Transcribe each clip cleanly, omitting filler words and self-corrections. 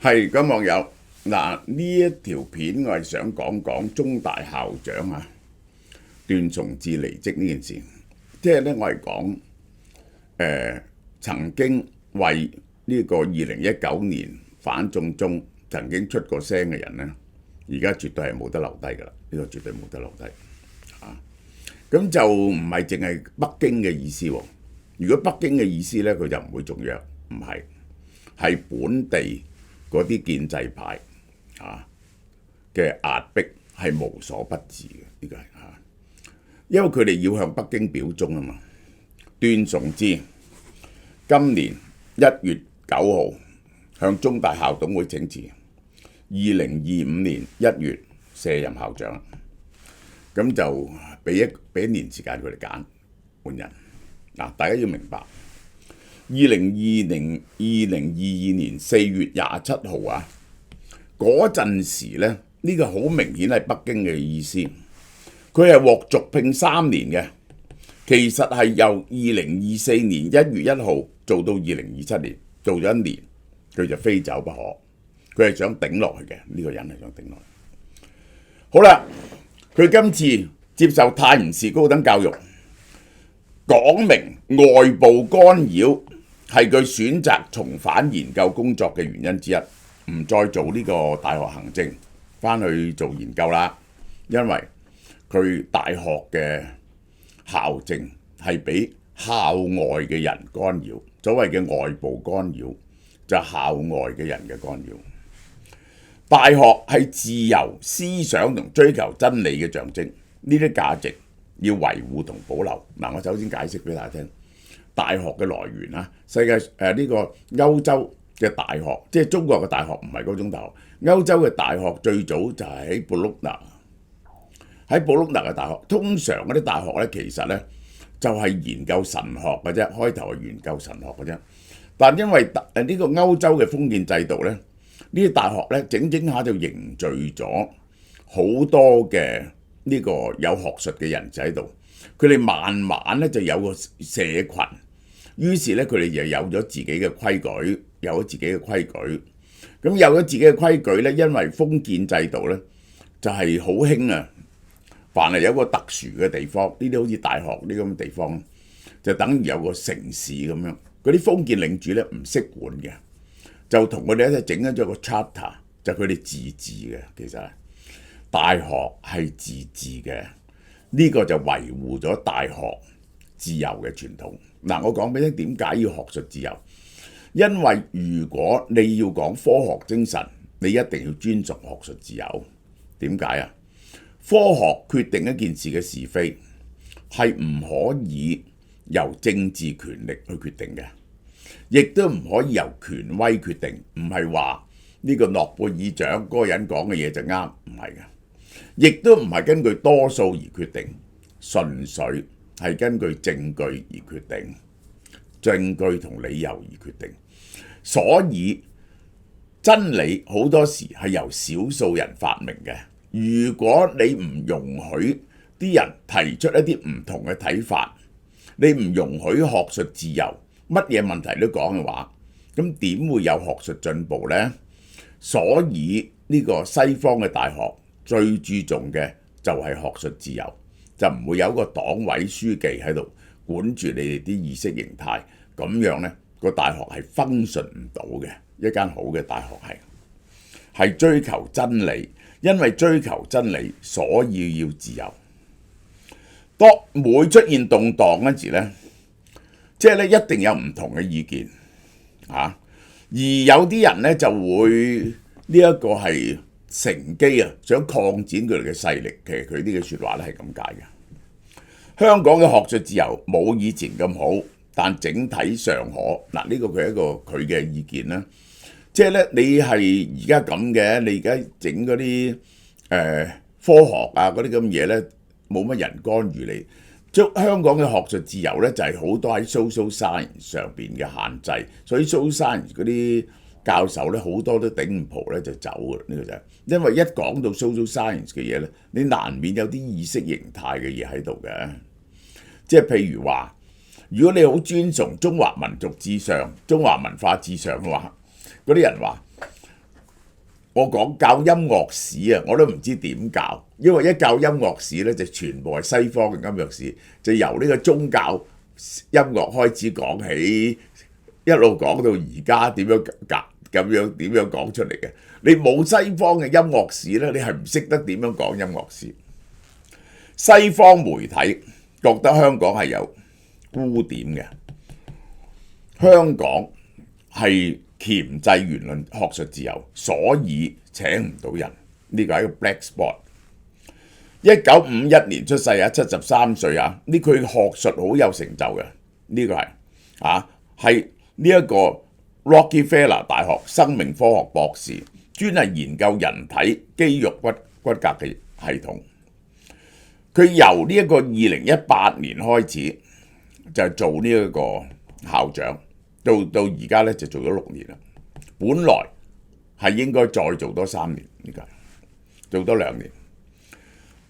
係咁，網友嗱，呢一條片我係想講講中大校長段崇智離職呢件事。即係咧，我係講曾經為呢個2019年反送中曾經出過聲嘅人咧，而家絕對係冇得留低㗎啦。呢個絕對冇得留低啊！咁就唔係淨係北京嘅意思喎。如果北京嘅意思咧，佢就唔會續約，唔係，係本地嗰啲建制派嘅壓迫係無所不至嘅，呢個係因為佢哋要向北京表忠啊嘛。段崇智今年1月9號向中大校董會請辭，2025年1月卸任校長，咁就俾一年時間佢哋揀換人。嗱，大家要明白，2022年4月27號嗰陣時咧，呢個好明顯係北京嘅意思，佢係獲續聘3年嘅，其實係由2024年1月1號做到2027年，做咗1年，佢就非走不可，佢係想頂落去嘅，呢個人係想頂落去。好啦，佢今次接受泰晤士高等教育，講明外部干擾係佢選擇重返研究工作嘅原因之一，唔再做呢個大學行政，翻去做研究啦。因為佢大學嘅校政係俾校外嘅人干擾，所謂嘅外部干擾就係校外嘅人嘅干擾。大學係自由思想同追求真理嘅象徵，呢啲價值要維護同保留。嗱，我首先解釋俾大家聽，大學嘅來源世界呢個歐洲嘅大學，即係中國嘅大學唔係嗰種大學。歐洲嘅大學最早就係喺布魯納，喺布魯納嘅大學。通常嗰啲大學咧，其實咧就係研究神學嘅啫，開頭係研究神學嘅啫。但因為呢個歐洲嘅封建制度咧，呢啲大學咧整整下就凝聚咗好多嘅呢個有學術嘅人仔喺度，佢哋慢慢咧就有個社群，於是咧佢哋就有咗自己嘅規矩，有咗自己嘅規矩。咁有咗自己嘅規矩咧，因為封建制度咧就係好興凡係有個特殊嘅地方，呢啲好似大學呢咁嘅地方，就等於有個城市咁樣。嗰啲封建領主咧唔識管嘅，就同佢哋一齊整咗個 charter， 就佢哋自治嘅。其實大學係自治嘅，呢個就維護咗大學自由嘅傳統。嗱，我講俾你聽點解要學術自由，因為如果你要講科學精神，你一定要尊重學術自由。點解啊？科學決定一件事嘅是非，係唔可以由政治權力去決定嘅，亦都唔可以由權威決定。唔係話呢個諾貝爾獎嗰個人講嘅嘢就啱，唔係嘅。亦都唔係根據多數而決定，純粹係根據證據而決定，證據同理由而決定。所以真理好多時係由少數人發明嘅。如果你唔容許啲人提出一啲唔同嘅睇法，你唔容許學術自由，乜嘢問題都講嘅話，咁點會有學術進步呢？所以呢個西方嘅大學最注重嘅就係學術自由，就唔會有一個黨委書記喺度管住你哋啲意識形態，咁樣呢個大學係 function 唔到嘅。一間好嘅大學係追求真理，因為追求真理，所以要自由。當每出現動盪嗰陣時咧，即係咧一定有唔同嘅意見而有啲人咧就會呢一個係乘機想擴展佢哋嘅勢力。其實佢呢句説話咧係咁解嘅。香港嘅學術自由冇以前咁好，但整體尚可。嗱，呢個佢係一個佢嘅意見啦。即係咧，你係而家咁嘅，你而家整嗰啲科學嗰啲咁嘢咧，冇乜人干預你。香港嘅學術自由咧就係好多喺 social science 上邊嘅限制，所以 social science 嗰啲教授咧好多都頂唔蒲咧就走㗎。呢個就係因為一講到 social science 嘅嘢咧，你難免有啲意識形態嘅嘢喺度嘅。即係譬如話，如果你好尊重中華民族至上、中華文化至上嘅話，嗰啲人話我講教音樂史啊，我都唔知點教，因為一教音樂史咧就全部係西方嘅音樂史，就由呢個宗教音樂開始講起，一路講到而家點樣咁樣點樣講出嚟嘅。你冇西方嘅音樂史咧，你係唔識得點樣講音樂史。西方媒體覺得香港係有污點嘅，香港係鉗制言論學術自由，所以請唔到人，呢個係一個 black spot。1951年出世啊，73歲啊，呢佢學術好有成就嘅，呢個係呢一個 Rockefeller 大學生命科學博士，專係研究人體肌肉骨骼嘅系統。佢由呢一個2018年開始就做呢一個校長，到而家咧就做咗6年啦。本來係應該再做多3年，呢個做多2年。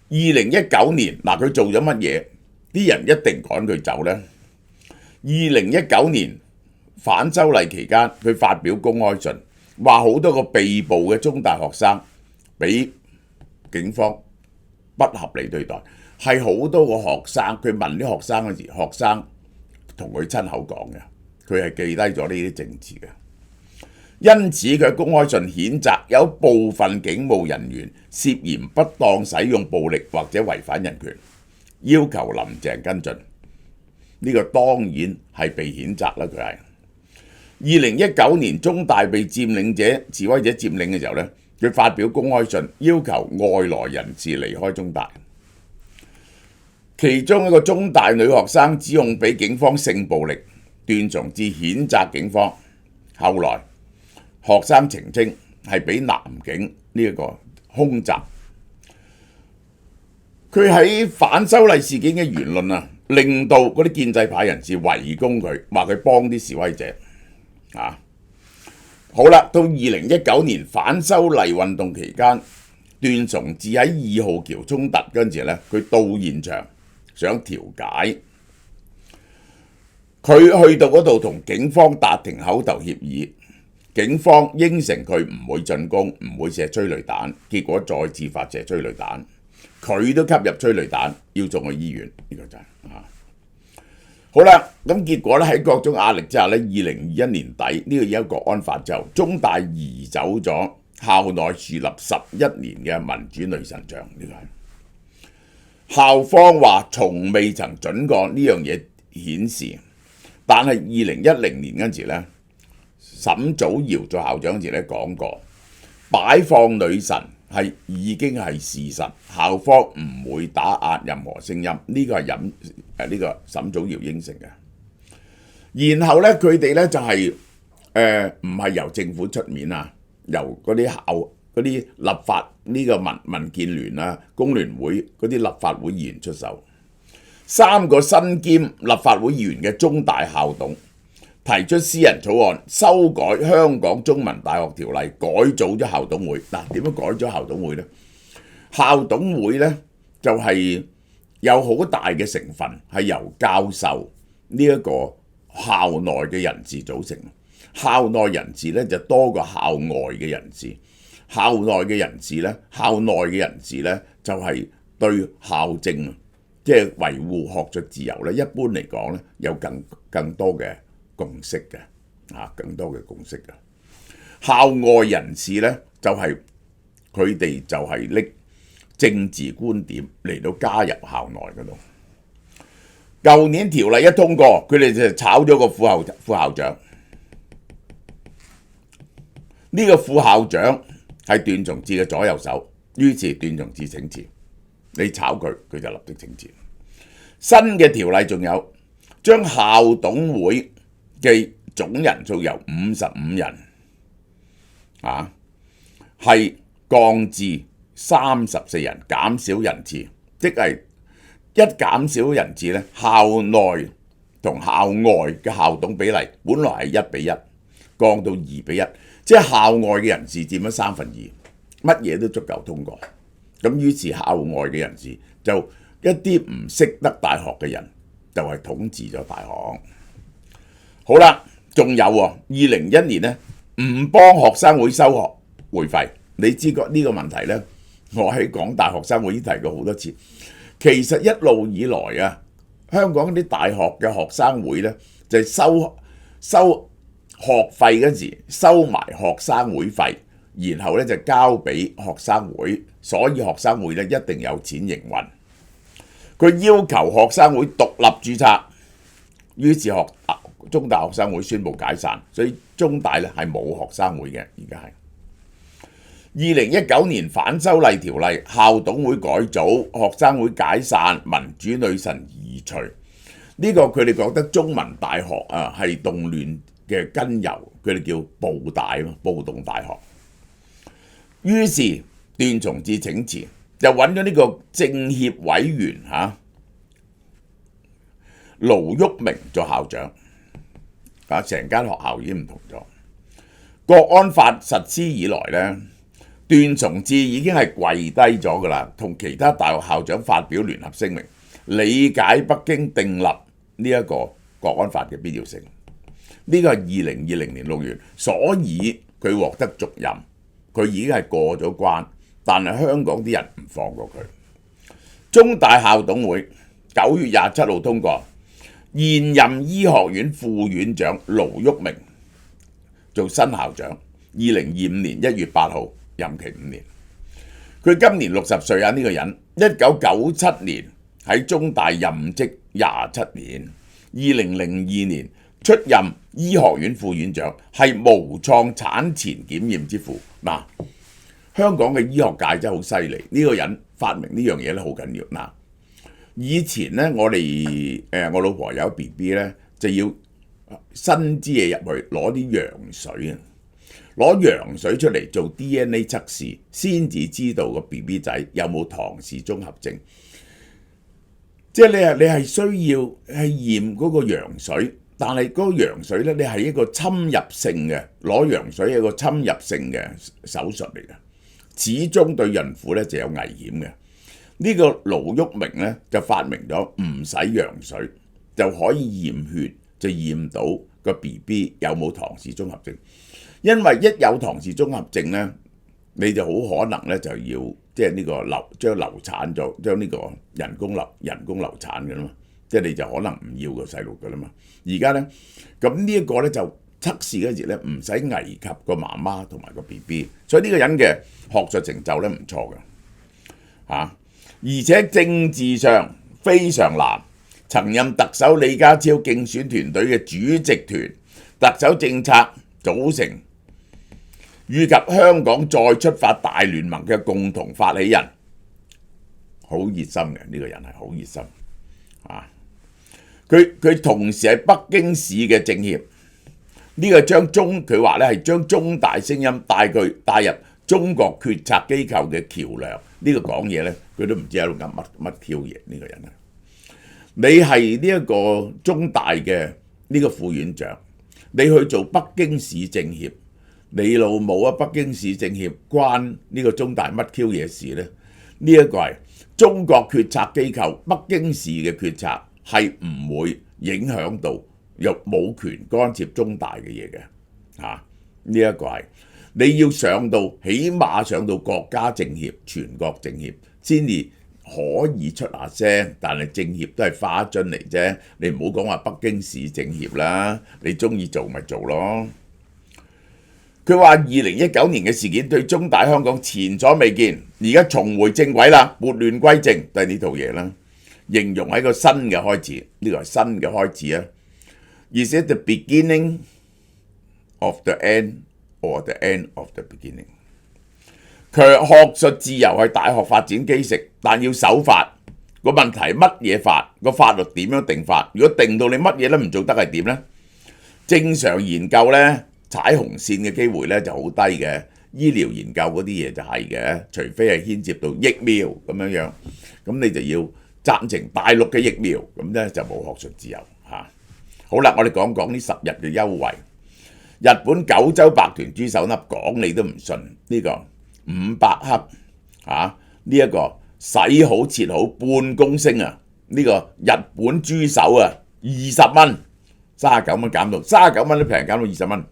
2019年嗱，佢做咗乜嘢？啲人一定趕佢走呢。2019年反修例期間，佢發表公開信，話好多個被捕嘅中大學生俾警方不合理對待，係好多個學生，佢問啲學生嗰時，學生同佢親口講嘅，佢係記低咗呢啲證詞嘅。因此佢公開信譴責有部分警務人員涉嫌不當使用暴力或者違反人權，要求林鄭跟進。呢個當然係被譴責啦。佢係2019年中大被示威者佔領嘅時候呢，佢發表公開信要求外來人士離開中大。其中一個中大女學生指控俾警方性暴力，段崇智譴責警方。後來學生澄清係俾男警呢一個空襲。佢喺反修例事件嘅言論啊，令到嗰啲建制派人士圍攻佢，話佢幫啲示威者。好啦，到2019年反修例運動期間，段崇智喺2號橋衝突嗰陣時咧，佢到現場想調解，佢去到嗰度同警方達成口頭協議，警方應承佢唔會進攻，唔會射催淚彈，結果再次發射催淚彈，佢都吸入催淚彈，要送去醫院。呢個就係好啦，咁結果咧喺各種壓力之下咧，2021年底呢個而家國安法之後，中大移走咗校內樹立11年嘅民主女神像。呢個係校方話從未曾準過呢樣嘢顯示，但係2010年嗰陣時咧，沈祖堯做校長時咧講過，擺放女神係已經係事實，校方唔會打壓任何聲音。呢個係呢個沈祖堯應承嘅。然後咧，佢哋咧就係唔係由政府出面啊，由嗰啲立法呢個民建聯啊、工聯會嗰啲立法會議員出手。3個身兼立法會議員嘅中大校董提出私人草案，修改香港中文大學條例，改組咗校董會。嗱，點樣改咗校董會呢？校董會呢，就係有好大嘅成分係由教授呢一個校內嘅人士組成。校內人士呢，就多過校外嘅人士。校內嘅人士呢，就係對校政，即係維護學術自由呢，一般嚟講呢，有更多嘅共識嘅，更多嘅共識嘅。校外人士呢，就係佢哋就係拎政治觀點嚟到加入校內嗰度。舊年條例一通過，佢哋就炒咗個副校長。呢個副校長係段崇智嘅左右手，於是段崇智請辭。你炒佢，佢就立即請辭。新嘅條例仲有將校董會嘅總人數由55人係降至34人，減少人次，即係一減少人次咧，校內同校外嘅校董比例本來係1比1，降到2比1，即係校外嘅人士佔咗2/3，乜嘢都足夠通過。咁於是校外嘅人士就一啲唔識得大學嘅人就係統治咗大學。好啦，仲有2021年呢，唔幫學生會收學會費，你知個呢個問題呢，我喺港大學生會已經提過好多次。其實一路以來啊，香港啲大學嘅學生會呢，就係收學費嗰時收埋學生會費，然後呢就交俾學生會，所以學生會呢一定有錢營運。佢要求學生會獨立註冊，於是中大學生會宣布解散，所以中大呢係冇學生會嘅。而家係2019年反修例條例，校董會改組，學生會解散，民主女神移除。呢個佢哋覺得中文大學啊係動亂嘅根由，佢哋叫暴動大學。於是段崇智請辭，就揾咗呢個政協委員盧煜明做校長。成間學校已經唔同咗。國安法實施以來呢，段崇智已經係跪低咗㗎啦，同其他大學校長發表聯合聲明，理解北京訂立呢一個國安法嘅必要性。呢個係2020年6月，所以佢獲得續任，佢已經係過咗關，但係香港啲人唔放過佢。中大校董會9月27號通過，現任醫學院副院長盧煜明做新校長，2025年1月8號，任期5年。佢今年60歲啊！呢個人1997年喺中大任職27年，2002年出任醫學院副院長，係無創產前檢驗之父。香港嘅醫學界真係好犀利，呢個人發明呢樣嘢咧好緊要。以前咧我老婆有 BB 咧，就要伸支嘢入去攞啲羊水啊，攞羊水出嚟做 DNA 測試，先至知道個 BB 仔有冇唐氏綜合症。即係你係需要係驗嗰個羊水，但係嗰個羊水咧，你係一個侵入性嘅，攞羊水係一個侵入性嘅手術嚟嘅，始終對孕婦咧就有危險嘅。呢個盧煜明咧就發明咗唔使羊水就可以驗血，就驗到個 BB 有冇唐氏綜合症。因為一有唐氏綜合症咧，你就好可能咧就要即係呢個將流產咗，將呢個人工流產嘅啦嘛，即係你就可能唔要個細路嘅啦嘛。而家咧咁呢一個咧就測試嗰時咧唔使危及個媽媽同埋個 BB， 所以呢個人嘅學術成就咧唔錯嘅而且政治上非常難。曾任特首李家超競選團隊嘅主席團、特首政策組成以及香港再出發大聯盟嘅共同發起人，好熱心嘅。呢個人係好熱心佢同時係北京市嘅政協，呢個佢話咧係將中大聲音帶入中國決策機構嘅橋梁。呢個講嘢咧，佢都唔知喺度噏乜 Q 嘢。呢個人你係呢一個中大嘅呢個副院長，你去做北京市政協，你老母啊！北京市政協關呢個中大乜 Q 嘢事呢？呢一個係中國決策機構，北京市嘅決策係唔會影響到，又冇權干涉中大嘅嘢嘅。呢一個係你要起碼上到國家政協、全國政協先至可以出下聲，但係政協都係花樽嚟啫。你唔好講話北京市政協啦，你中意做咪做咯。佢話2019年嘅事件對中大香港前所未見，而家重回正軌啦，撥亂歸正，都係呢套嘢啦。形容係一個新嘅開始，呢個係新嘅開始啊。Is it the beginning of the end or the end of the beginning？ 學術自由係大學發展基石，但要守法。個問題乜嘢法？個法律點樣定法？如果定到你乜嘢都唔做得係點呢？正常研究呢，踩紅線嘅機會咧就好低嘅，醫療研究嗰啲嘢就係嘅，除非係牽涉到疫苗咁樣，咁你就要贊成大陸嘅疫苗，咁咧就冇學術自由嚇。好啦，我哋講講呢10日嘅優惠。日本九州白豚豬手粒講你都唔信，呢個500克呢一個洗好切好半公升啊，呢個日本豬手啊20蚊，39蚊減到39蚊都平，減到20蚊。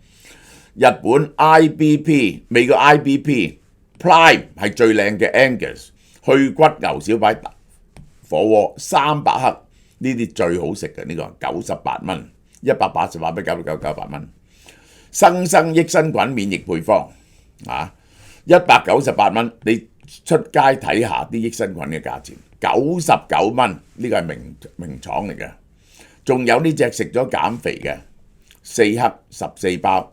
日本 IBP 美國 IBP Prime 係最靚嘅 Angus 去骨牛小排火鍋300克，呢啲最好食嘅，呢個98蚊，188蚊999蚊。生生益生菌免疫配方198蚊，你出街睇下啲益生菌嘅價錢，99蚊，呢個係名廠嚟嘅。仲有呢隻食咗減肥嘅4克14包，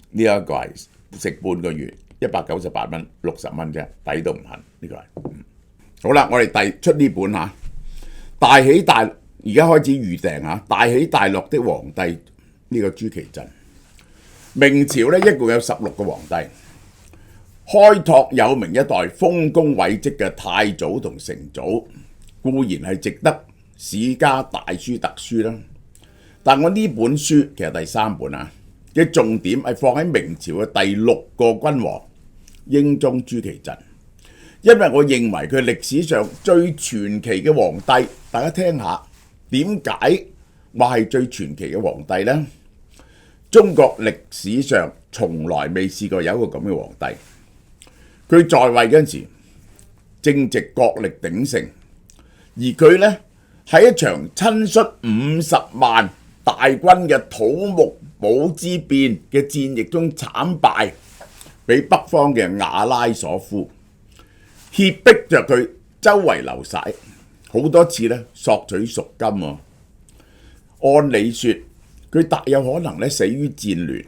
呢一個係食半個月198蚊，60蚊啫，抵到唔痕。呢個係好啦，我哋出呢本大起大，而家開始預訂大起大落的皇帝呢個朱祁鎮。明朝咧一共有16個皇帝，開拓有名一代豐功偉績嘅太祖同成祖，固然係值得史家大書特書啦。但我呢本書其實第3本嘅重點係放喺明朝嘅第6個君王英宗朱祁鎮，因為我認為佢歷史上最傳奇嘅皇帝。大家聽下點解話係最傳奇嘅皇帝呢？中國歷史上從來未試過有一個咁嘅皇帝。佢在位嗰陣時正值國力鼎盛，而佢呢喺一場親率50萬大軍嘅土木堡之變嘅戰役中慘敗，俾北方嘅瓦拉索夫脅迫着佢周圍流徙，好多次呢索取贖金。按理說佢大有可能死於戰亂，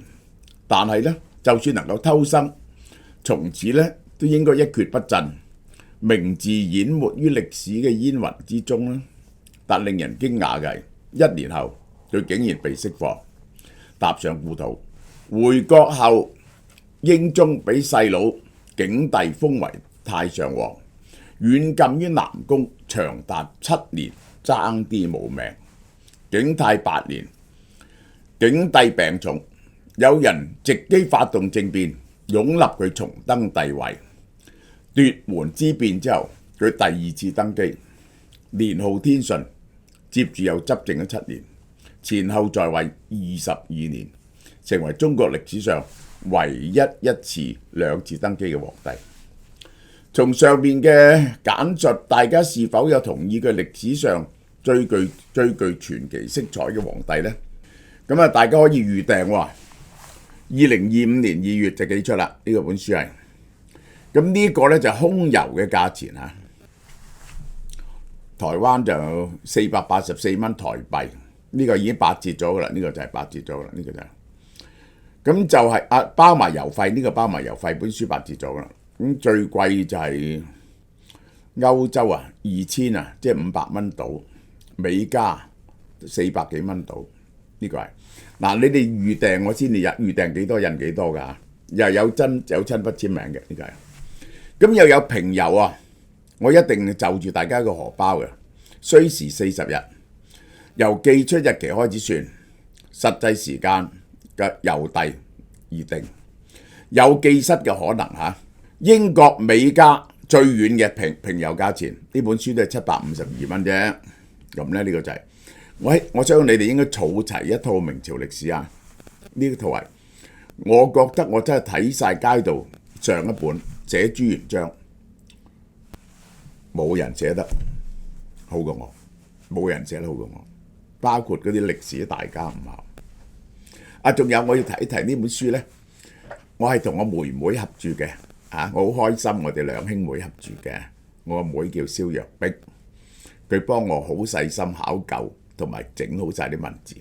但係呢，就算能夠偷生，從此呢都應該一蹶不振，名字淹沒於歷史嘅煙雲之中啦。但令人驚訝嘅係，1年後佢竟然被釋放，踏上故土。回國後，英宗俾細佬景帝封為太上皇，軟禁於南宮長達7年，爭啲冇命。景泰8年，景帝病重，有人藉機發動政變，擁立佢重登帝位。奪門之變之後，佢第2次登基，年號天順，接住又執政咗7年，前後在位22年，成為中國歷史上唯一一次2次登基嘅皇帝。從上面嘅簡述，大家是否有同意佢歷史上最具傳奇色彩嘅皇帝呢？咁大家可以預訂喎。2025年2月就寄出啦，呢個本書係。咁呢個呢就空郵嘅價錢台灣就484蚊台幣，呢個已經8折咗噶啦，呢個就係8折咗噶啦，呢個就係。咁就係包埋郵費，呢個包埋郵費，本書8折咗噶啦。咁最貴就係歐洲2000即係500蚊到，美加400幾蚊到，呢個係。嗱，你哋預訂我先，你預訂幾多印幾多㗎？又有親筆簽名嘅，呢個係。咁又有平郵我一定就住大家個荷包嘅，需時40日，由寄出日期開始算，實際時間嘅郵遞而定，有寄失嘅可能英國美加最遠嘅平郵價錢，呢本書都係752蚊啫。咁咧呢個就係我相信你哋應該儲齊一套明朝歷史呢套係我覺得我真係睇晒街道上一本寫朱元璋，冇人寫得好過我，冇人寫得好過我，包括嗰啲歷史大家唔係。仲有我要提一提呢本書呢，我係同我妹妹合著嘅，我好開心，我哋2兄妹合著嘅。我個妹叫蕭若碧，佢幫我好細心考究同埋整好晒啲文字。